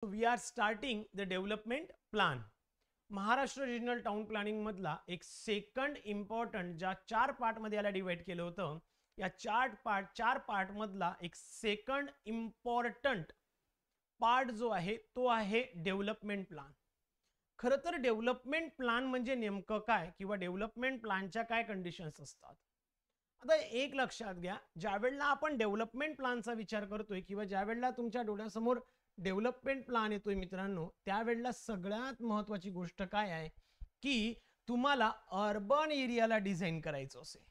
We are starting the development plan. Maharashtra regional town planning मधला एक second important ज्या 4 पार्टमध्ये याला डिवाइड केलं होतं, या 4 पार्ट मधला एक सेकंड इम्पॉर्टंट पार्ट जो आहे तो आहे डेव्हलपमेंट प्लान. खरं तर डेव्हलपमेंट प्लान म्हणजे नेमकं काय किंवा डेव्हलपमेंट प्लानच्या काय कंडिशन्स असतात. आता एक लक्षात घ्या, ज्या वेळेला आपण डेव्हलपमेंट प्लानचा विचार करतोय किंवा ज्या वेळेला तुमच्या डोळ्यासमोर डेव्हलपमेंट प्लान येतोय मित्रांनो, त्यावेळेला सगळ्यात महत्त्वाची गोष्ट काय आहे की तुम्हाला अर्बन एरियाला डिझाईन करायचं असेल.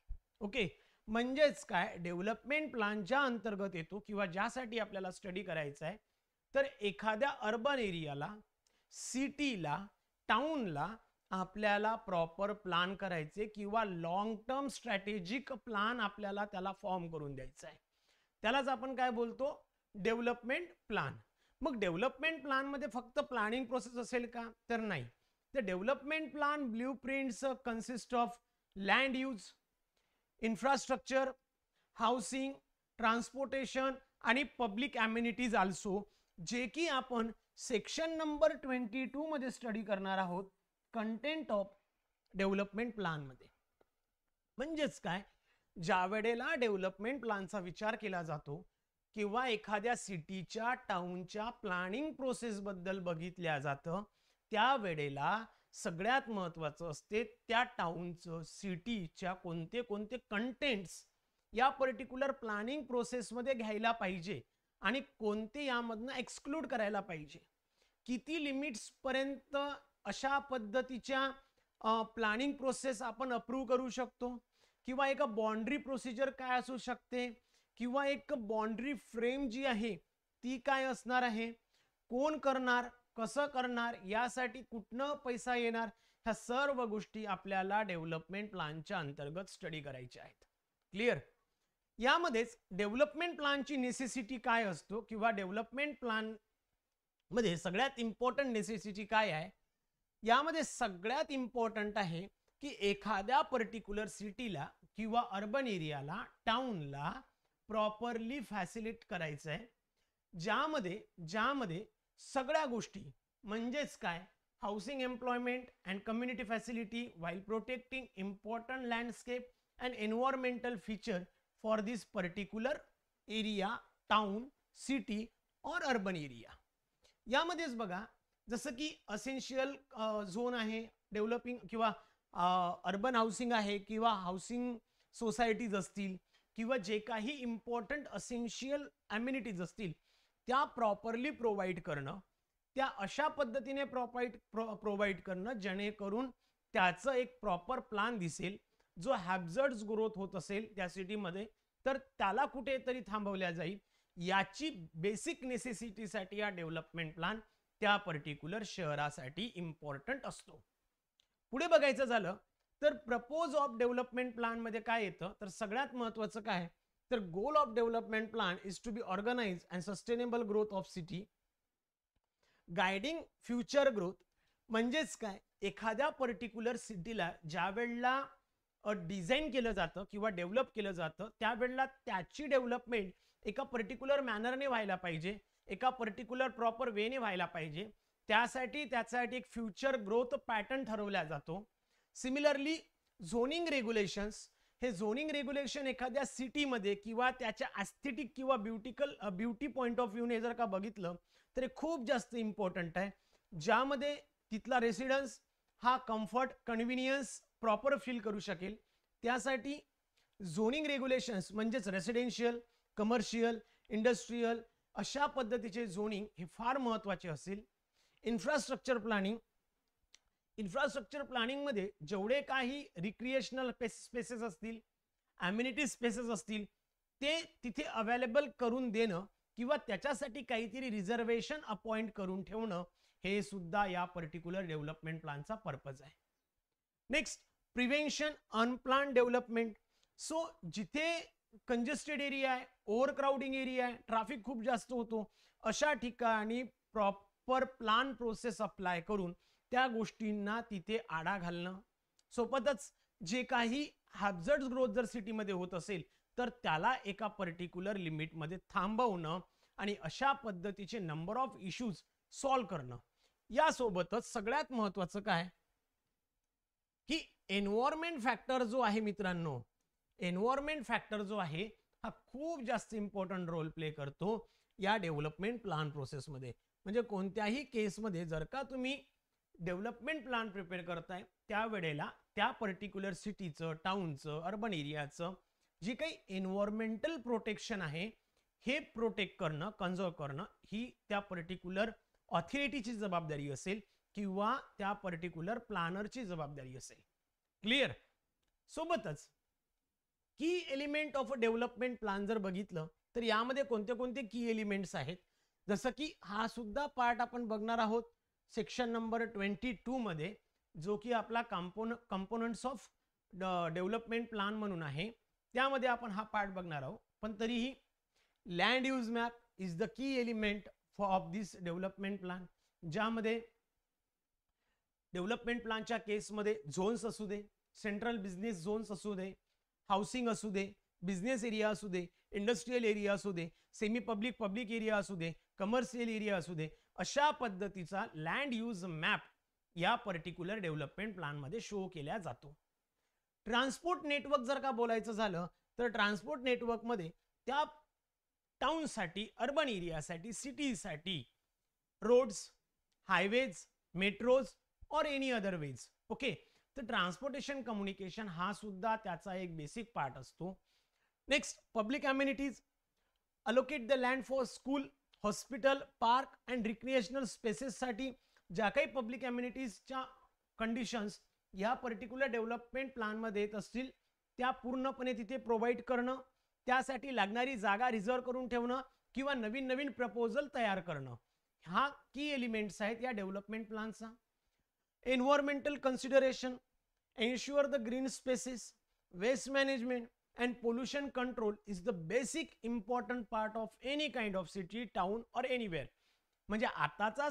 ओके, म्हणजेच काय डेव्हलपमेंट प्लानच्या अंतर्गत येतो किंवा ज्यासाठी आपल्याला स्टडी करायचा आहे, तर एखाद्या अर्बन एरियाला, सिटीला, टाउनला आपल्याला प्रॉपर प्लान करायचे किंवा लॉंग टर्म स्ट्रॅटेजिक प्लान आपल्याला त्याला फॉर्म करून द्यायचा आहे. त्यालाच आपण काय बोलतो, डेव्हलपमेंट प्लान. मग डेव्हलपमेंट प्लान मध्ये फक्त प्लॅनिंग प्रोसेस असेल का, तर नाही. The development plan blueprints consist of land use, infrastructure, housing, transportation आणि पब्लिक ॲम्युनिटीज आल्सो, जे की आपण सेक्शन नंबर 22 मध्ये स्टडी करणार आहोत, कंटेंट ऑफ डेव्हलपमेंट प्लान मध्ये. म्हणजेच काय, ज्या वेळेला डेव्हलपमेंट प्लानचा विचार केला जातो किंवा एखाद्या सिटीच्या टाउनच्या प्लॅनिंग प्रोसेस बद्दल बघितल्या जातं, त्या वेळेला सगळ्यात महत्त्वाचं असते त्या टाउनचं, सिटीच्या कोणते कोणते कंटेंट्स या पर्टिक्युलर प्लॅनिंग प्रोसेसमध्ये घ्यायला पाहिजे आणि कोणते यामधनं एक्सक्लूड करायला पाहिजे. किती लिमिट्स पर्यंत अशा पद्धतीच्या प्लॅनिंग प्रोसेस आपण अप्रूव्ह करू शकतो किंवा एक बाउंड्री प्रोसिजर काय असू शकते किंवा एक बाउंड्री फ्रेम जी आहे ती काय असणार आहे, कोण करणार, कसं करणार, यासाठी कुठनं पैसा येणार, ह्या सर्व गोष्टी आपल्याला डेव्हलपमेंट प्लॅनच्या अंतर्गत स्टडी करायच्या आहेत. क्लिअर. यामध्येच डेव्हलपमेंट प्लॅनची नेसेसिटी काय असतो किंवा डेव्हलपमेंट प्लॅन मध्ये सगळ्यात इम्पॉर्टंट नेसेसिटी काय आहे, यामध्ये सगळ्यात इम्पॉर्टंट आहे की एखाद्या पर्टिक्युलर सिटीला किंवा अर्बन एरियाला, टाउनला प्रॉपरली फॅसिलिट करायचं आहे, ज्यामध्ये सगळ्या गोष्टी म्हणजेच काय, housing, employment and community facility while protecting important landscape and environmental feature for this particular area, town, city और अर्बन एरिया. यामध्येच बघा, जसं की असेन्शियल झोन आहे, डेव्हलपिंग किंवा अर्बन हाऊसिंग आहे किंवा हाऊसिंग सोसायटीज असतील किंवा जे काही इम्पॉर्टंट असेन्शियल ॲम्युनिटीज असतील त्या प्रॉपरली प्रोव्हाइड करणं, त्या अशा पद्धतीने प्रोव्हाइड करणं जेणेकरून त्याचं एक प्रॉपर प्लान दिसेल. जो हॅझर्ड्स ग्रोथ होत असेल त्या सिटीमध्ये तर त्याला कुठेतरी थांबवल्या जाईल, याची बेसिक नेसेसिटीसाठी या डेव्हलपमेंट प्लान त्या पर्टिक्युलर शहरासाठी इम्पॉर्टंट असतो. पुढे बघायचं झालं तर प्रपोज ऑफ डेव्हलपमेंट प्लान मध्ये काय येतं, तर सगळ्यात महत्त्वाचं काय, तर goal of development plan is to be organise and sustainable growth of city, guiding future growth. म्हणजेच काय, एखाद्या पर्टिक्युलर सिटीला ज्या वेळेला डिझाईन केलं जातं किंवा डेव्हलप केलं जातं, त्यावेळेला त्याची डेव्हलपमेंट एका पर्टिक्युलर मॅनरने व्हायला पाहिजे, एका पर्टिक्युलर प्रॉपर वेने व्हायला पाहिजे. त्यासाठी एक फ्युचर ग्रोथ पॅटर्न ठरवला जातो. सिमिलरली झोनिंग रेग्युलेशन्स, हे झोनिंग रेग्युलेशन एखाद्या सिटीमध्ये किंवा त्याच्या ॲस्थेटिक किंवा ब्युटी पॉईंट ऑफ व्ह्यूने जर का बघितलं तर खूप जास्त इम्पॉर्टंट आहे, ज्यामध्ये तिथला रेसिडेन्स हा कम्फर्ट, कन्व्हिनियन्स प्रॉपर फील करू शकेल. त्यासाठी झोनिंग रेग्युलेशन्स म्हणजेच रेसिडेन्शियल, कमर्शियल, इंडस्ट्रियल अशा पद्धतीचे झोनिंग हे फार महत्त्वाचे असेल. इन्फ्रास्ट्रक्चर प्लॅनिंग मध्ये जेवढे काही रिक्रिएशनल स्पेसेस असतील, ॲम्युनिटी स्पेसेस असतील, ते तिथे अवेलेबल करून देणं किंवा त्याच्यासाठी काहीतरी रिझर्वेशन अपॉइंट करून ठेवणं, हे सुद्धा या पर्टिक्युलर डेव्हलपमेंट प्लॅनचा पर्पज आहे. Next, prevention unplanned development. So जिथे कंजेस्टेड एरिया आहे, ओव्हरक्राउडिंग एरिया आहे, ट्रॅफिक खूप जास्त होतो, अशा ठिकाणी प्रॉपर प्लान प्रोसेस अप्लाय करून त्या गोष्टींना तिथे आळा घालणं. सोबतच जे काही हॅझर्ड्स ग्रोथ जर सिटीमध्ये होत असेल तर त्याला एका पर्टिक्युलर लिमिटमध्ये थांबवणं आणि अशा पद्धतीचे नंबर ऑफ इश्यूज सॉल्व्ह करणं. यासोबतच सगळ्यात महत्वाचं काय की एन्व्हायरमेंट फॅक्टर जो आहे मित्रांनो, एन्व्हायरमेंट फॅक्टर जो आहे हा खूप जास्त इम्पॉर्टंट रोल प्ले करतो या डेव्हलपमेंट प्लान प्रोसेसमध्ये. म्हणजे कोणत्याही केसमध्ये जर का तुम्ही डेव्हलपमेंट प्लान प्रिपेअर करताय त्यावेळेला त्या पर्टिक्युलर सिटीचं, टाउनचं, अर्बन एरियाचं जी काही एन्व्हायरमेंटल प्रोटेक्शन आहे हे प्रोटेक्ट करणं, कन्झर्व करणं ही त्या पर्टिक्युलर ऑथॉरिटीची जबाबदारी असेल किंवा त्या पर्टिक्युलर प्लॅनरची जबाबदारी असेल. क्लिअर? सोबतच की element of a development plan जर बघितलं तर यामध्ये कोणते कोणते की एलिमेंट्स आहेत, जसं की हा सुद्धा पार्ट आपण बघणार आहोत सेक्शन नंबर 22 मध्ये, जो की आपला कंपोनंट्स ऑफ डेव्हलपमेंट प्लान म्हणून आहे. त्यामध्ये आपण हा पार्ट बघणार आहोत. पण तरीही land use map is the key element of this development plan, ज्यामध्ये डेव्हलपमेंट प्लानच्या केसमध्ये झोन्स असू दे, सेंट्रल बिझनेस झोन्स असू दे, हाऊसिंग असू दे, बिझनेस एरिया असू दे, इंडस्ट्रियल एरिया असू दे, सेमी पब्लिक एरिया असू दे, कमर्शियल एरिया असू दे, अशा पद्धतीचा लँड यूज मॅप या पर्टिक्युलर डेव्हलपमेंट प्लान मध्ये शो केला जातो. ट्रान्सपोर्ट नेटवर्क जर का बोलायचं झालं तर ट्रान्सपोर्ट नेटवर्क मध्ये त्या टाउनसाठी, अर्बन एरियासाठी, सिटीसाठी रोड्स, हायवेज, मेट्रोज और एनी अदर वेज. ओके, तर ट्रान्सपोर्टेशन कम्युनिकेशन हा सुद्धा त्याचा एक बेसिक पार्ट असतो. Next, public amenities, allocate the land for school, hospital, park and recreational स्पेसेससाठी ज्या काही पब्लिक अम्युनिटीजच्या कंडिशन्स या पर्टिक्युलर डेव्हलपमेंट प्लॅनमध्ये येत असतील त्या पूर्णपणे तिथे प्रोव्हाइड करणं, त्यासाठी लागणारी जागा रिझर्व करून ठेवणं किंवा नवीन नवीन प्रपोजल तयार करणं, हा की एलिमेंट्स आहेत या डेव्हलपमेंट प्लॅनचा. Environmental consideration, ensure the green spaces, waste management and pollution control is the basic important part of any kind of city, town or anywhere. म्हणजे आताचा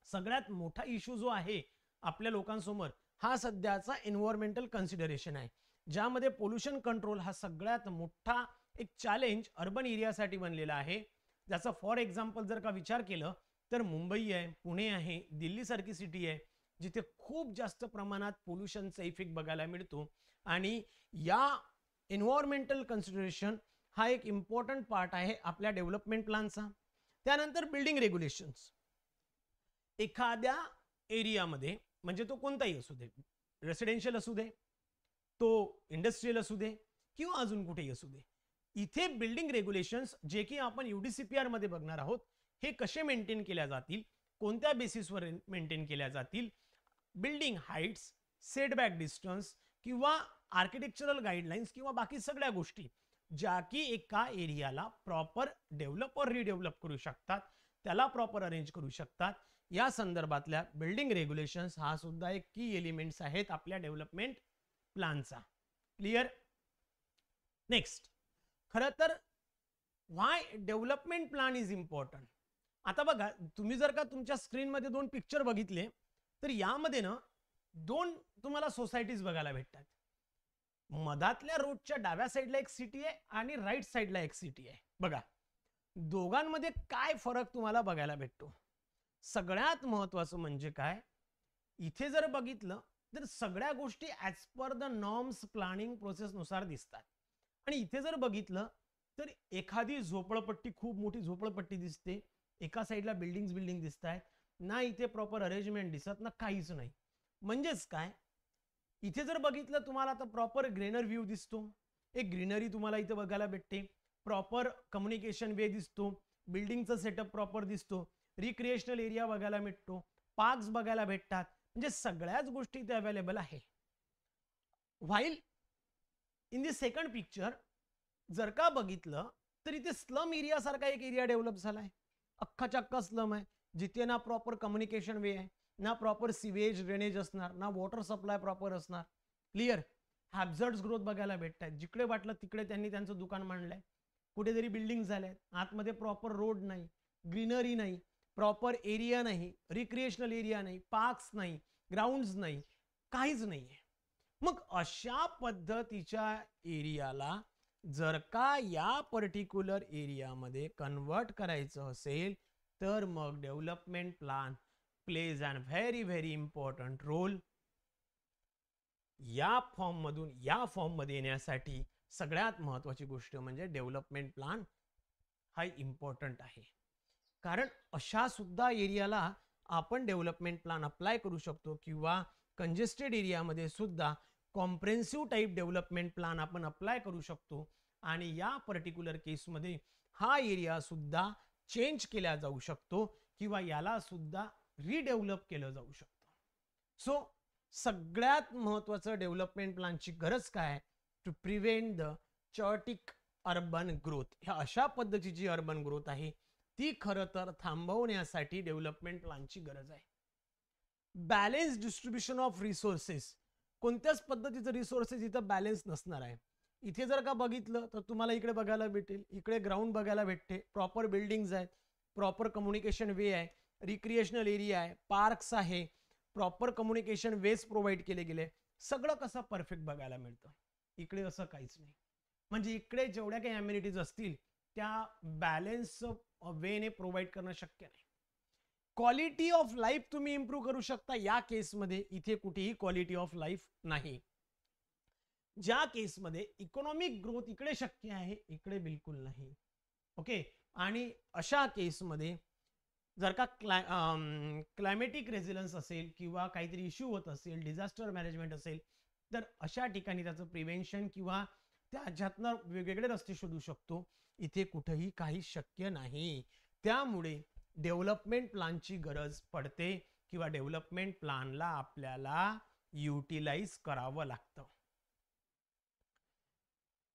सगळ्यात मोठा इश्यू जो आहे आपल्या लोकांसमोर हा सध्याचा एन्व्हायरमेंटल कन्सिडरेशन आहे, ज्यामध्ये पोल्युशन कंट्रोल हा सगळ्यात मोठा एक चॅलेंज अर्बन एरियासाठी बनलेला आहे. ज्याचा फॉर एक्झाम्पल जर का विचार केलं तर मुंबई आहे, पुणे आहे, दिल्ली सारखी सिटी आहे जिथे खूप जास्त प्रमाणात पोल्युशनचा इफेक्ट बघायला मिळतो. आणि या एन्व्हायरमेंटल कन्सिडरेशन हा एक इम्पॉर्टंट पार्ट आहे आपल्या डेव्हलपमेंट प्लॅनचा. त्यानंतर बिल्डिंग रेग्युलेशन्स, एखाद्या एरियामध्ये म्हणजे तो कोणताही असू दे, रेसिडेन्शियल असू दे, तो इंडस्ट्रियल असू दे किंवा अजून कुठेही असू दे, इथे बिल्डिंग रेग्युलेशन्स जे की आपण UDCPR मध्ये बघणार आहोत हे कसे मेंटेन केल्या जातील, कोणत्या बेसिसवर मेंटेन केल्या जातील, बिल्डिंग हाईट्स, सेटबॅक डिस्टन्स किंवा आर्किटेक्चरल गाईडलाईन्स किंवा बाकी सगळ्या गोष्टी ज्या की एका एरियाला प्रॉपर डेव्हलप और रिडेव्हलप करू शकतात, त्याला प्रॉपर अरेंज करू शकतात, या संदर्भातल्या बिल्डिंग रेग्युलेशन्स हा सुद्धा एक की एलिमेंट्स आहेत आपल्या डेव्हलपमेंट प्लॅनचा. क्लिअर? नेक्स्ट, खरं तर व्हाय डेव्हलपमेंट प्लॅन इज इम्पॉर्टंट. आता बघा, तुम्ही जर का तुमच्या स्क्रीनमध्ये दोन पिक्चर बघितले तर यामध्ये ना दोन तुम्हाला सोसायटीज बघायला भेटतात. मधातल्या रोडच्या डाव्या साईडला एक सिटी आहे आणि राईट साईडला एक सिटी आहे. बघा, दोघांमध्ये काय फरक तुम्हाला बघायला भेटतो. सगळ्यात महत्वाचं म्हणजे काय, इथे जर बघितलं तर सगळ्या गोष्टी as per the norms planning process नुसार दिसतात. आणि इथे जर बघितलं तर एखादी झोपडपट्टी, खूप मोठी झोपडपट्टी दिसते, एका साईडला बिल्डिंग दिसत आहेत ना, इथे प्रॉपर अरेंजमेंट दिसत ना, काहीच नाही. म्हणजेच काय, इथे जर बघितलं तुम्हाला तर प्रॉपर ग्रेनर व्ह्यू दिसतो, एक ग्रीनरी तुम्हाला इथे बघायला भेटते, प्रॉपर कम्युनिकेशन वे दिसतो, बिल्डिंगचा सेटअप प्रॉपर दिसतो, रिक्रिएशनल एरिया बघायला मिळतो, पार्क्स बघायला भेटतात, म्हणजे सगळ्याच गोष्टी इथे अवेलेबल आहे. While in the second picture जर का बघितलं तर इथे स्लम एरिया सारखा एक एरिया डेव्हलप झालाय, अख्खाच्या अख्खा स्लम आहे, जिथे ना प्रॉपर कम्युनिकेशन वे आहे, ना प्रॉपर सिवेज ड्रेनेज असणार, ना वॉटर सप्लाय प्रॉपर असणार. क्लिअर? हॅझर्ड्स ग्रोथ बघायला भेटतात, जिकडे वाटलं तिकडे त्यांनी त्यांचं दुकान मांडलंय, कुठेतरी बिल्डिंग झाल्यात, आतमध्ये प्रॉपर रोड नाही, ग्रीनरी नाही, प्रॉपर एरिया नाही, रिक्रिएशनल एरिया नाही, पार्क्स नाही, ग्राउंड्स नाही, काहीच नाहीये. मग अशा पद्धतीच्या एरियाला जर का या पर्टिक्युलर एरियामध्ये कन्वर्ट करायचं असेल तर मग डेव्हलपमेंट प्लॅन प्लेज अन व्हेरी व्हेरी इम्पॉर्टंट रोल या फॉर्ममध्ये येण्यासाठी सगळ्यात महत्त्वाची गोष्ट म्हणजे डेव्हलपमेंट प्लॅन हा इम्पॉर्टंट आहे. कारण अशा सुद्धा एरियाला आपण डेव्हलपमेंट प्लॅन अप्लाय करू शकतो किंवा कंजेस्टेड एरियामध्ये सुद्धा कॉम्प्रेन्सिव्ह टाईप डेव्हलपमेंट प्लॅन आपण अप्लाय करू शकतो आणि या पर्टिक्युलर केसमध्ये हा एरिया सुद्धा चेंज केला जाऊ शकतो किंवा याला सुद्धा रिडेव्हलप केलं जाऊ शकतं. सो सगळ्यात महत्त्वाचं डेव्हलपमेंट प्लॅनची गरज काय? To prevent the chaotic urban growth. ह्या अशा पद्धतीची अर्बन ग्रोथ आहे ती खरं तर थांबवण्यासाठी डेव्हलपमेंट प्लॅनची गरज आहे. Balance distribution of resources. कोणत्याच पद्धतीचं रिसोर्सेस इथं बॅलेन्स नसणार आहे. इथे जर का बघितलं तर तुम्हाला इकडे बघायला भेटेल, इकडे ग्राउंड बघायला भेटते, प्रॉपर बिल्डिंग्स आहेत, प्रॉपर कम्युनिकेशन वे आहे, रिक्रिएशनल एरिया आहे, पार्क्स आहे, प्रॉपर कम्युनिकेशन वेज प्रोव्हाइड केले गेले, सगळं कसं परफेक्ट बघायला मिळतं. इकडे असं काहीच नाही. म्हणजे इकडे जेवढ्या काही अम्युनिटीज असतील त्या बॅलेन्स वेने प्रोव्हाइड करणं शक्य नाही. क्वालिटी ऑफ लाईफ तुम्ही इम्प्रूव्ह करू शकता, या केसमध्ये इथे कुठेही क्वालिटी ऑफ लाईफ नाही. ज्या केसमध्ये इकॉनॉमिक ग्रोथ इकडे शक्य आहे, इकडे बिलकुल नाही. ओके. आणि अशा केसमध्ये जर का क्लायमेटिक रेझिलन्स असेल किंवा काहीतरी इश्यू होत असेल, डिझास्टर मॅनेजमेंट असेल, तर अशा ठिकाणी त्याचं प्रिव्हेन्शन किंवा त्याच्यातनं वेगवेगळे रस्ते शोधू शकतो. इथे कुठेही काही शक्य नाही. त्यामुळे डेव्हलपमेंट प्लॅनची गरज पडते किंवा डेव्हलपमेंट प्लॅनला आपल्याला युटिलाइज करावं लागतं.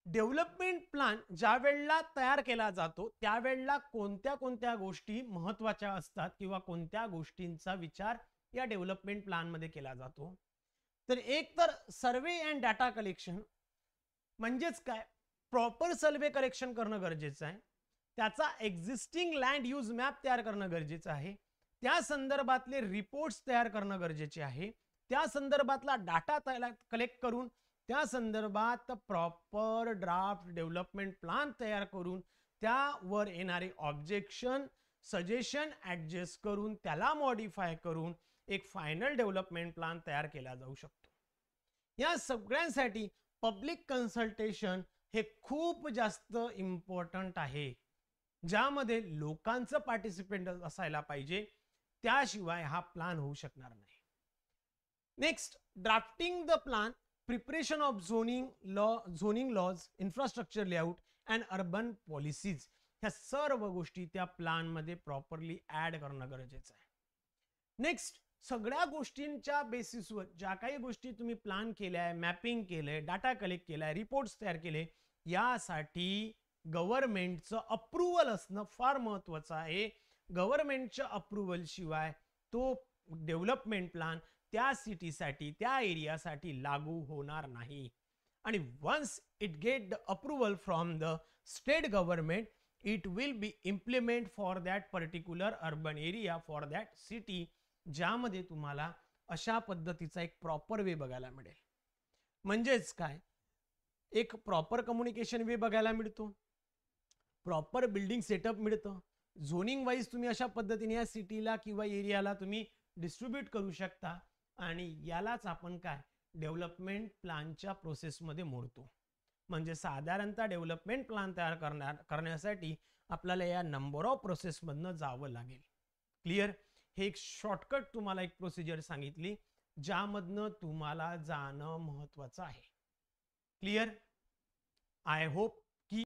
डेव्हलपमेंट प्लॅन ज्या वेळेला तयार केला जातो त्यावेळेला कोणत्या कोणत्या गोष्टी महत्त्वाच्या असतात किंवा कोणत्या गोष्टींचा विचार या डेव्हलपमेंट प्लॅन मध्ये केला जातो? तर एक तर सर्वे अँड डाटा कलेक्शन, म्हणजेच काय, प्रॉपर सर्वे कलेक्शन करणं गरजेचं आहे. त्याचा एक्झिस्टिंग लँड यूज मॅप तयार करणं गरजेचं आहे. त्या संदर्भातले रिपोर्ट्स तयार करणं गरजेचे आहे. त्या संदर्भातला डाटा कलेक्ट करून त्या संदर्भात प्रॉपर ड्राफ्ट डेव्हलपमेंट प्लॅन तयार करून त्यावर येणारे ऑब्जेक्शन सजेशन ऍडजस्ट करून त्याला मॉडिफाय करून एक फायनल डेव्हलपमेंट प्लॅन तयार केला जाऊ शकतो. या सगळ्यांसाठी पब्लिक कन्सल्टेशन हे खूप जास्त इम्पॉर्टंट आहे, ज्यामध्ये लोकांचं पार्टिसिपेंट असायला पाहिजे, त्याशिवाय हा प्लॅन होऊ शकणार नाही. Next, drafting the plan, preparation of zoning laws, infrastructure layout and urban policies, ह्या सर्व गोष्टी त्या प्लॅन मध्ये प्रॉपरली ऍड करणं गरजेचं आहे. नेक्स्ट, सगळ्या गोष्टींच्या बेसिसवर ज्या काही गोष्टी तुम्ही प्लॅन केल्या, मॅपिंग केलंय, डाटा कलेक्ट केलाय, रिपोर्ट्स तयार केले, यासाठी गव्हर्नमेंटचं अप्रुव्हल असणं फार महत्वाचं आहे. गव्हर्नमेंटच्या अप्रुव्हल शिवाय तो डेव्हलपमेंट प्लॅन त्या सिटीसाठी त्या एरियासाठी लागू होणार नाही. आणि once it get the approval from the state government, it will be implement for that particular urban area, for that city, ज्यामध्ये तुम्हाला अशा पद्धतीचा एक प्रॉपर वे बघायला मिळेल. म्हणजेच काय, एक प्रॉपर कम्युनिकेशन वे बघायला मिळतो, प्रॉपर बिल्डिंग सेटअप मिळतं, झोनिंग वाईज तुम्ही अशा पद्धतीने या सिटीला किंवा एरियाला तुम्ही डिस्ट्रीब्यूट करू शकता. आणि यालाच आपण काय, डेव्हलपमेंट प्लॅनच्या प्रोसेसमध्ये मोडतो. म्हणजे साधारणतः डेव्हलपमेंट प्लॅन तयार करण्यासाठी आपल्याला या नंबर ऑफ प्रोसेसमधनं जावं लागेल. क्लिअर? हे एक शॉर्टकट तुम्हाला एक प्रोसिजर सांगितली, ज्यामधनं तुम्हाला जाणं महत्वाचं आहे. क्लिअर? I hope